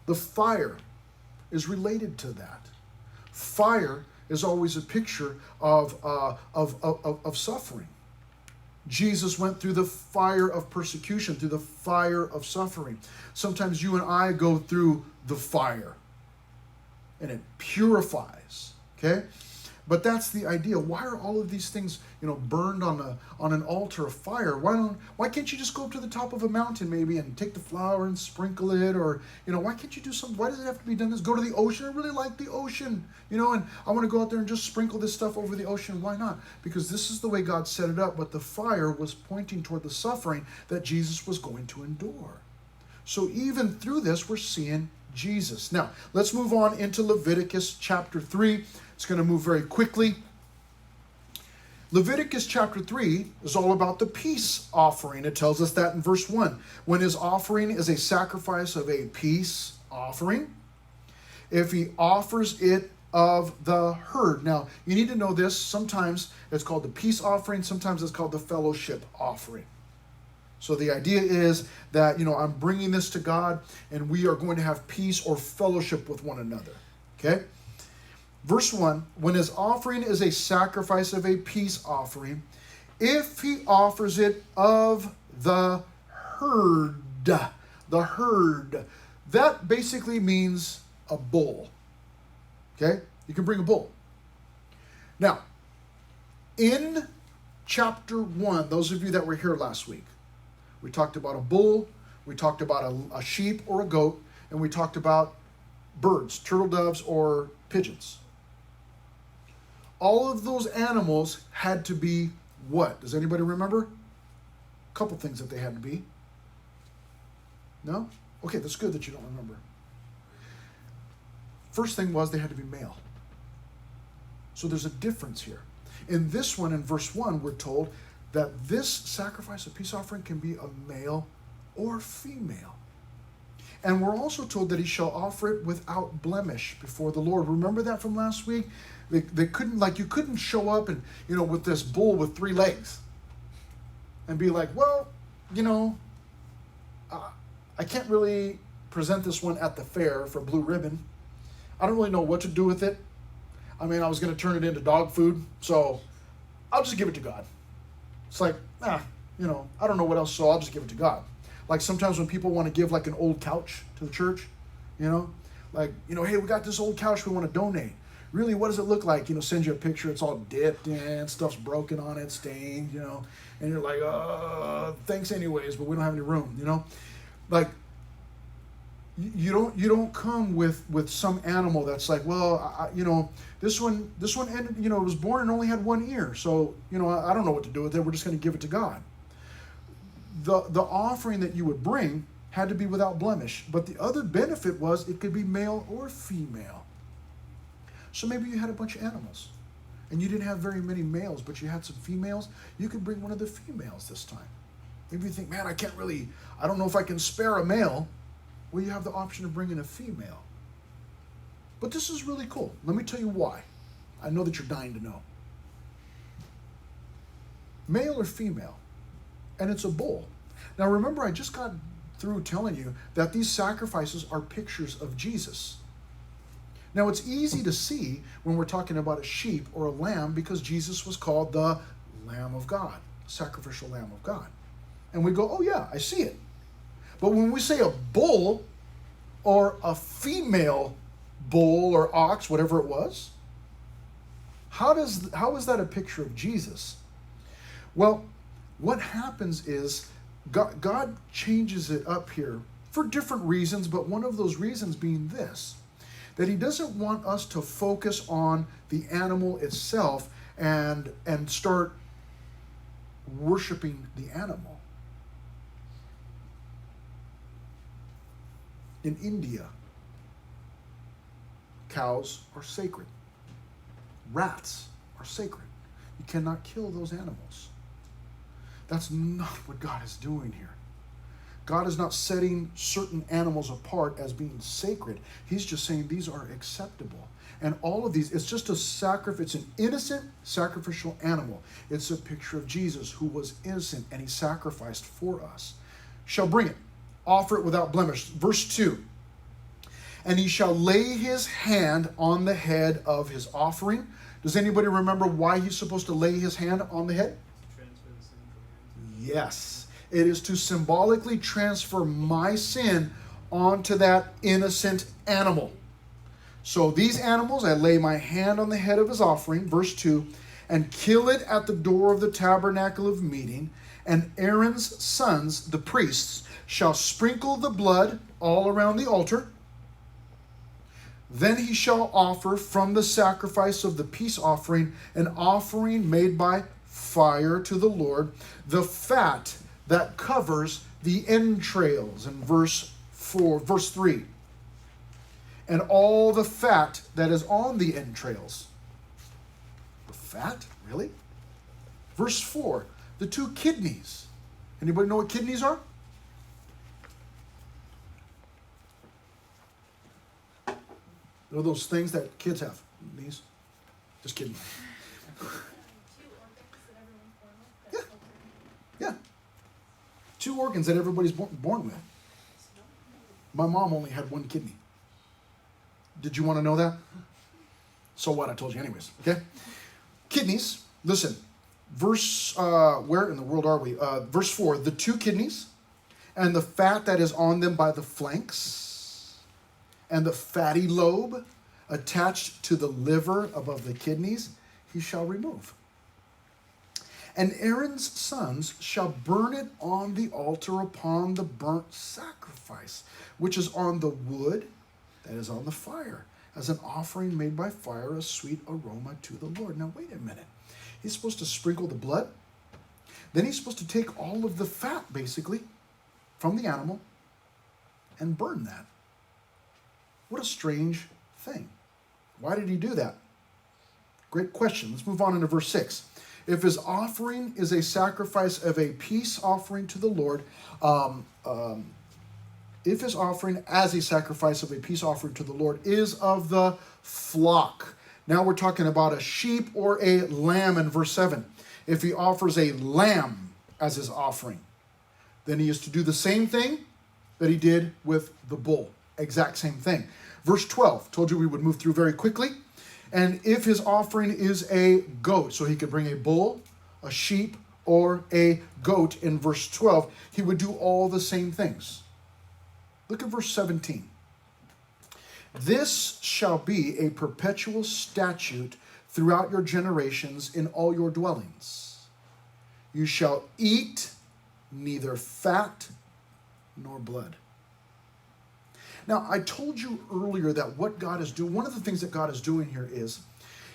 S1: The fire is related to that. Fire is always a picture of suffering. Jesus went through the fire of persecution, through the fire of suffering. Sometimes you and I go through the fire, and it purifies. Okay? But that's the idea. Why are all of these things, burned on an altar of fire? Why can't you just go up to the top of a mountain maybe and take the flour and sprinkle it? Or, why can't you do something? Why does it have to be done this? Go to the ocean. I really like the ocean, and I want to go out there and just sprinkle this stuff over the ocean. Why not? Because this is the way God set it up. But the fire was pointing toward the suffering that Jesus was going to endure. So even through this, we're seeing Jesus. Now, let's move on into Leviticus chapter 3. It's going to move very quickly. Leviticus chapter 3 is all about the peace offering. It tells us that in verse 1. When his offering is a sacrifice of a peace offering, if he offers it of the herd. Now, you need to know this. Sometimes it's called the peace offering. Sometimes it's called the fellowship offering. So the idea is that, I'm bringing this to God and we are going to have peace or fellowship with one another. Okay? Verse 1, when his offering is a sacrifice of a peace offering, if he offers it of the herd, that basically means a bull. Okay? You can bring a bull. Now, in chapter 1, those of you that were here last week, we talked about a bull, we talked about a sheep or a goat, and we talked about birds, turtle doves or pigeons. All of those animals had to be what? Does anybody remember? A couple things that they had to be. No? Okay, that's good that you don't remember. First thing was they had to be male. So there's a difference here. In this one, in verse 1, we're told that this sacrifice of peace offering can be a male or female. And we're also told that he shall offer it without blemish before the Lord. Remember that from last week? They couldn't, you couldn't show up and, with this bull with 3 legs and be like, well, I can't really present this one at the fair for blue ribbon. I don't really know what to do with it. I was going to turn it into dog food, so I'll just give it to God. It's like, I don't know what else, so I'll just give it to God. Like sometimes when people want to give like an old couch to the church, hey, we got this old couch we want to donate. Really, what does it look like? Send you a picture, it's all dipped in, stuff's broken on it, stained, and you're like, thanks anyways, but we don't have any room, Like, you don't come with some animal that's like, well, this one ended, it was born and only had 1 ear, so, I don't know what to do with it, we're just going to give it to God. The offering that you would bring had to be without blemish, but the other benefit was it could be male or female. So maybe you had a bunch of animals and you didn't have very many males, but you had some females. You could bring one of the females this time. Maybe you think, man, I don't know if I can spare a male. Well, you have the option of bringing a female. But this is really cool. Let me tell you why. I know that you're dying to know. Male or female, and it's a bull. Now remember, I just got through telling you that these sacrifices are pictures of Jesus. Now it's easy to see when we're talking about a sheep or a lamb because Jesus was called the Lamb of God, sacrificial Lamb of God. And we go, oh yeah, I see it. But when we say a bull or a female bull or ox, whatever it was, how is that a picture of Jesus? Well, what happens is God changes it up here for different reasons, but one of those reasons being this, that he doesn't want us to focus on the animal itself and start worshiping the animal. In India, cows are sacred. Rats are sacred. You cannot kill those animals. That's not what God is doing here. God is not setting certain animals apart as being sacred. He's just saying these are acceptable. And all of these, it's just a sacrifice. It's an innocent sacrificial animal. It's a picture of Jesus who was innocent and he sacrificed for us. Shall bring it. Offer it without blemish. Verse 2. And he shall lay his hand on the head of his offering. Does anybody remember why he's supposed to lay his hand on the head?
S3: Transfer the sin from him.
S1: Yes. It is to symbolically transfer my sin onto that innocent animal. So these animals, I lay my hand on the head of his offering, verse 2, and kill it at the door of the tabernacle of meeting, and Aaron's sons, the priests, shall sprinkle the blood all around the altar. Then he shall offer from the sacrifice of the peace offering an offering made by fire to the Lord, the fat that covers the entrails, in verse 3. And all the fat that is on the entrails. The fat? Really? Verse 4, the 2 kidneys. Anybody know what kidneys are? They're those things that kids have. These? Just kidding. Yeah. Yeah. 2 organs that everybody's born with. My mom only had 1 kidney. Did you want to know that? So what? I told you anyways. Okay? Kidneys. Listen. Verse, where in the world are we? Verse 4. The 2 kidneys and the fat that is on them by the flanks and the fatty lobe attached to the liver above the kidneys, he shall remove. And Aaron's sons shall burn it on the altar upon the burnt sacrifice, which is on the wood that is on the fire, as an offering made by fire, a sweet aroma to the Lord. Now, wait a minute. He's supposed to sprinkle the blood. Then he's supposed to take all of the fat, basically, from the animal and burn that. What a strange thing. Why did he do that? Great question. Let's move on into verse 6. If his offering is a sacrifice of a peace offering to the Lord, if his offering as a sacrifice of a peace offering to the Lord is of the flock. Now we're talking about a sheep or a lamb in verse 7. If he offers a lamb as his offering, then he is to do the same thing that he did with the bull. Exact same thing. Verse 12, told you we would move through very quickly. And if his offering is a goat, so he could bring a bull, a sheep, or a goat in verse 12, he would do all the same things. Look at verse 17. This shall be a perpetual statute throughout your generations in all your dwellings. You shall eat neither fat nor blood. Now, I told you earlier that what God is doing, one of the things that God is doing here is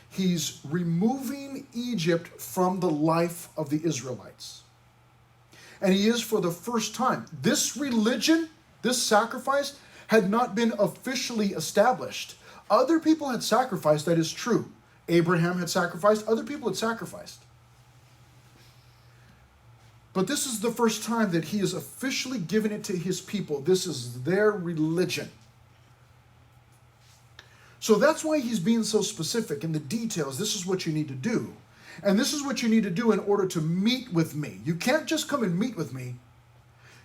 S1: he's removing Egypt from the life of the Israelites. And he is for the first time. This religion, this sacrifice, had not been officially established. Other people had sacrificed, that is true. Abraham had sacrificed, other people had sacrificed. But this is the first time that he has officially given it to his people. This is their religion. So that's why he's being so specific in the details. This is what you need to do. And this is what you need to do in order to meet with me. You can't just come and meet with me.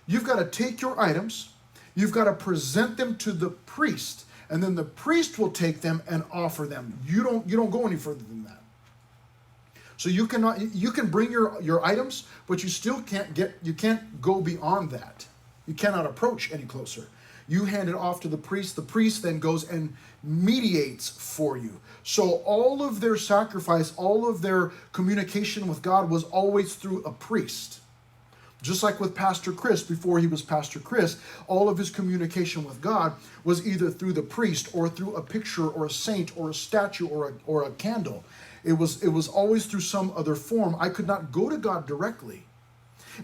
S1: You've got to take your items. You've got to present them to the priest. And then the priest will take them and offer them. You don't go any further than that. So you can bring your items, but you still can't go beyond that. You cannot approach any closer. You hand it off to the priest. The priest then goes and mediates for you. So all of their sacrifice, all of their communication with God was always through a priest. Just like with Pastor Chris, before he was Pastor Chris, all of his communication with God was either through the priest or through a picture or a saint or a statue or a candle. It was always through some other form. I could not go to God directly.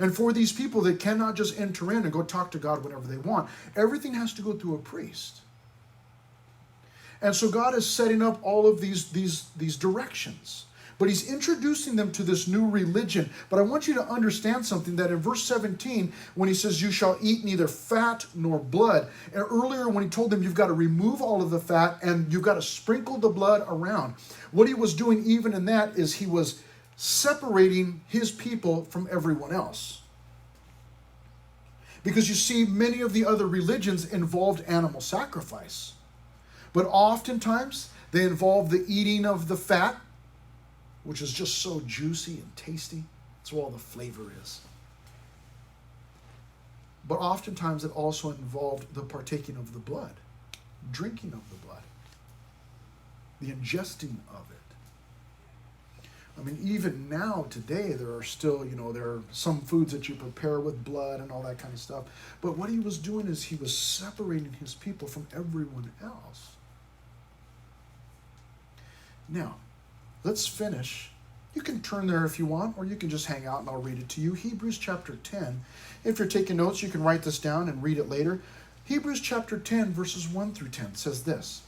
S1: And for these people, they cannot just enter in and go talk to God whenever they want. Everything has to go through a priest. And so God is setting up all of these directions. But he's introducing them to this new religion. But I want you to understand something, that in verse 17, when he says, you shall eat neither fat nor blood. And earlier when he told them, you've got to remove all of the fat and you've got to sprinkle the blood around. What he was doing even in that is he was separating his people from everyone else. Because you see, many of the other religions involved animal sacrifice. But oftentimes, they involve the eating of the fat, which is just so juicy and tasty. That's where all the flavor is. But oftentimes, it also involved the partaking of the blood, drinking of the blood, the ingesting of it. I mean, even now, today, there are still, there are some foods that you prepare with blood and all that kind of stuff. But what he was doing is he was separating his people from everyone else. Now, let's finish. You can turn there if you want, or you can just hang out and I'll read it to you. Hebrews chapter 10. If you're taking notes, you can write this down and read it later. Hebrews chapter 10, verses 1 through 10 says this: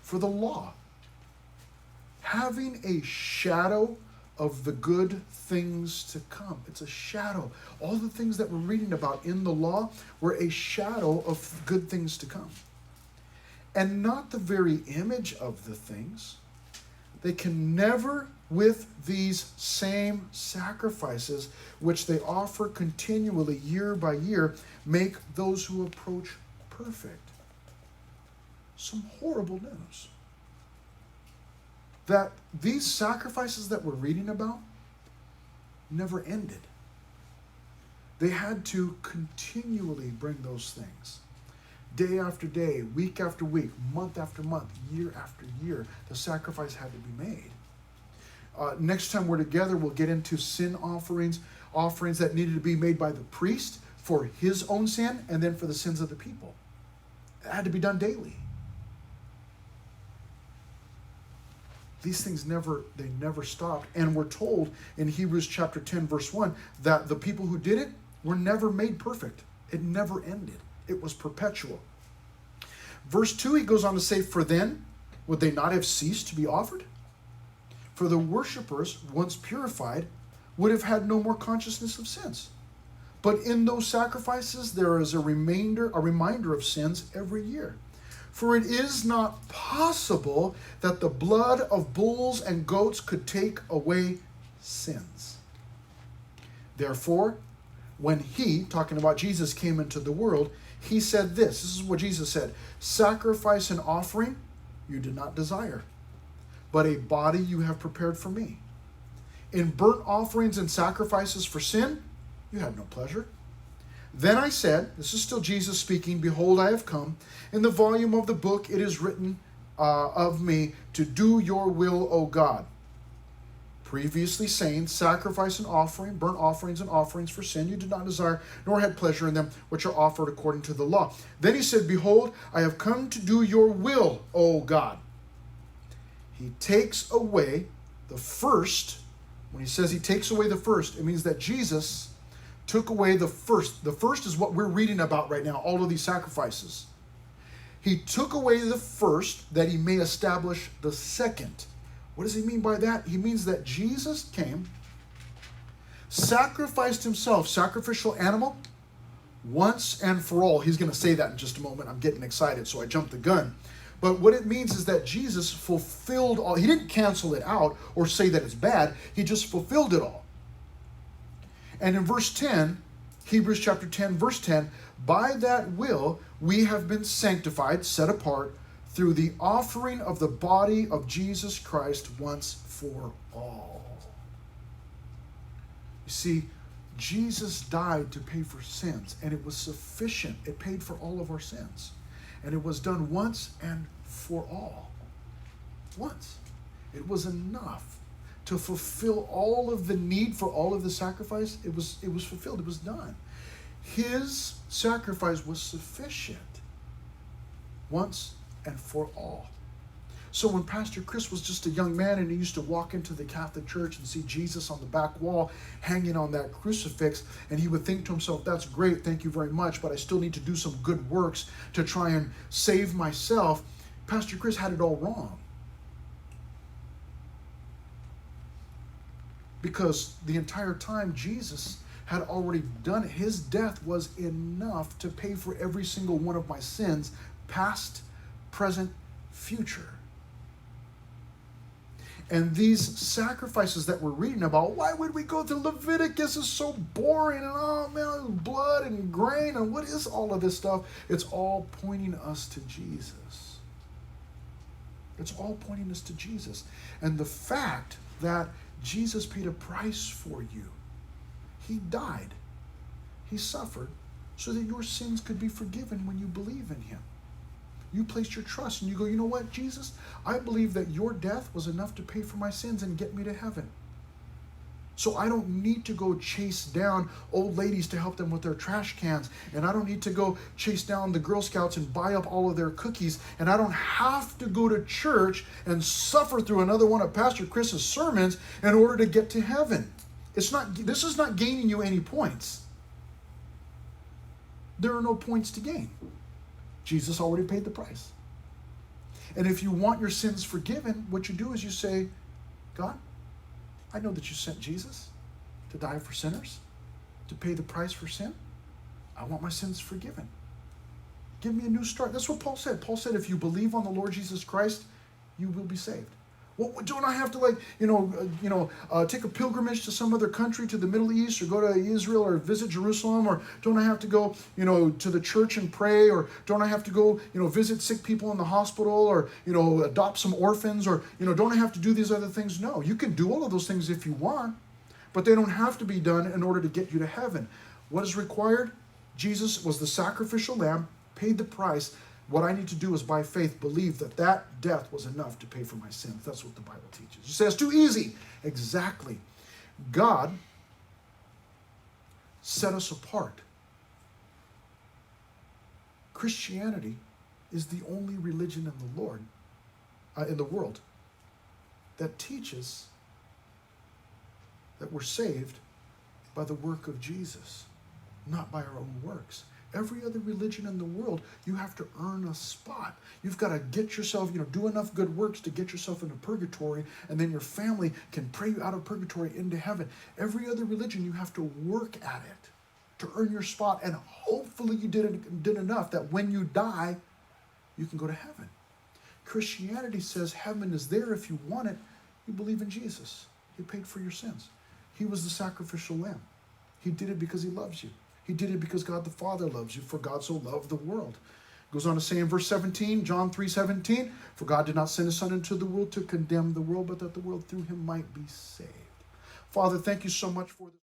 S1: for the law, having a shadow of the good things to come. It's a shadow. All the things that we're reading about in the law were a shadow of good things to come. And not the very image of the things. They can never, with these same sacrifices, which they offer continually year by year, make those who approach perfect. Some horrible news. That these sacrifices that we're reading about never ended. They had to continually bring those things. Day after day, week after week, month after month, year after year, the sacrifice had to be made. Next time we're together, we'll get into sin offerings that needed to be made by the priest for his own sin and then for the sins of the people. It had to be done daily. These things never stopped. And we're told in Hebrews chapter 10, verse 1, that the people who did it were never made perfect. It never ended. It was perpetual. Verse 2, he goes on to say, for then, would they not have ceased to be offered? For the worshipers, once purified, would have had no more consciousness of sins. But in those sacrifices, there is a reminder of sins every year. For it is not possible that the blood of bulls and goats could take away sins. Therefore, when he, talking about Jesus, came into the world, he said this. This is what Jesus said: sacrifice and offering you did not desire, but a body you have prepared for me. In burnt offerings and sacrifices for sin, you had no pleasure. Then I said, this is still Jesus speaking, behold, I have come. In the volume of the book it is written of me to do your will, O God. Previously saying, sacrifice and offering, burnt offerings and offerings for sin you did not desire, nor had pleasure in them, which are offered according to the law. Then he said, behold, I have come to do your will, O God. He takes away the first. When he says he takes away the first, it means that Jesus took away the first. The first is what we're reading about right now, all of these sacrifices. He took away the first that he may establish the second. What does he mean by that? He means that Jesus came, sacrificed himself, sacrificial animal, once and for all. He's going to say that in just a moment. I'm getting excited, so I jumped the gun. But what it means is that Jesus fulfilled all. He didn't cancel it out or say that it's bad. He just fulfilled it all. And in verse 10, Hebrews chapter 10, verse 10, by that will we have been sanctified, set apart, through the offering of the body of Jesus Christ once for all. You see, Jesus died to pay for sins, and it was sufficient. It paid for all of our sins. And it was done once and for all. Once. It was enough to fulfill all of the need for all of the sacrifice. It was fulfilled. It was done. His sacrifice was sufficient once and for all. So when Pastor Chris was just a young man and he used to walk into the Catholic Church and see Jesus on the back wall hanging on that crucifix, and he would think to himself, that's great, thank you very much, but I still need to do some good works to try and save myself. Pastor Chris had it all wrong. Because the entire time Jesus had already done it. His death was enough to pay for every single one of my sins, past, present, future. And these sacrifices that we're reading about, why would we go through Leviticus? It's so boring, and oh man, blood and grain, and what is all of this stuff? It's all pointing us to Jesus. It's all pointing us to Jesus. And the fact that Jesus paid a price for you. He died. He suffered so that your sins could be forgiven when you believe in him. You placed your trust and you go, you know what, Jesus? I believe that your death was enough to pay for my sins and get me to heaven. So I don't need to go chase down old ladies to help them with their trash cans. And I don't need to go chase down the Girl Scouts and buy up all of their cookies. And I don't have to go to church and suffer through another one of Pastor Chris's sermons in order to get to heaven. This is not gaining you any points. There are no points to gain. Jesus already paid the price. And if you want your sins forgiven, what you do is you say, God, I know that you sent Jesus to die for sinners, to pay the price for sin. I want my sins forgiven. Give me a new start. That's what Paul said. Paul said, if you believe on the Lord Jesus Christ, you will be saved. Well, don't I have to take a pilgrimage to some other country, to the Middle East, or go to Israel, or visit Jerusalem, or don't I have to go, to the church and pray, or don't I have to go, visit sick people in the hospital, or adopt some orphans, or don't I have to do these other things? No, you can do all of those things if you want, but they don't have to be done in order to get you to heaven. What is required? Jesus was the sacrificial lamb, paid the price. What I need to do is, by faith, believe that that death was enough to pay for my sins. That's what the Bible teaches. You say it's too easy. Exactly. God set us apart. Christianity is the only religion in the world that teaches that we're saved by the work of Jesus, not by our own works. Every other religion in the world, you have to earn a spot. You've got to get yourself, do enough good works to get yourself into purgatory, and then your family can pray you out of purgatory into heaven. Every other religion, you have to work at it to earn your spot, and hopefully you did enough that when you die, you can go to heaven. Christianity says heaven is there if you want it. You believe in Jesus. He paid for your sins. He was the sacrificial lamb. He did it because he loves you. He did it because God the Father loves you, for God so loved the world. Goes on to say in verse 17, John 3:17, for God did not send his Son into the world to condemn the world, but that the world through him might be saved. Father, thank you so much for this.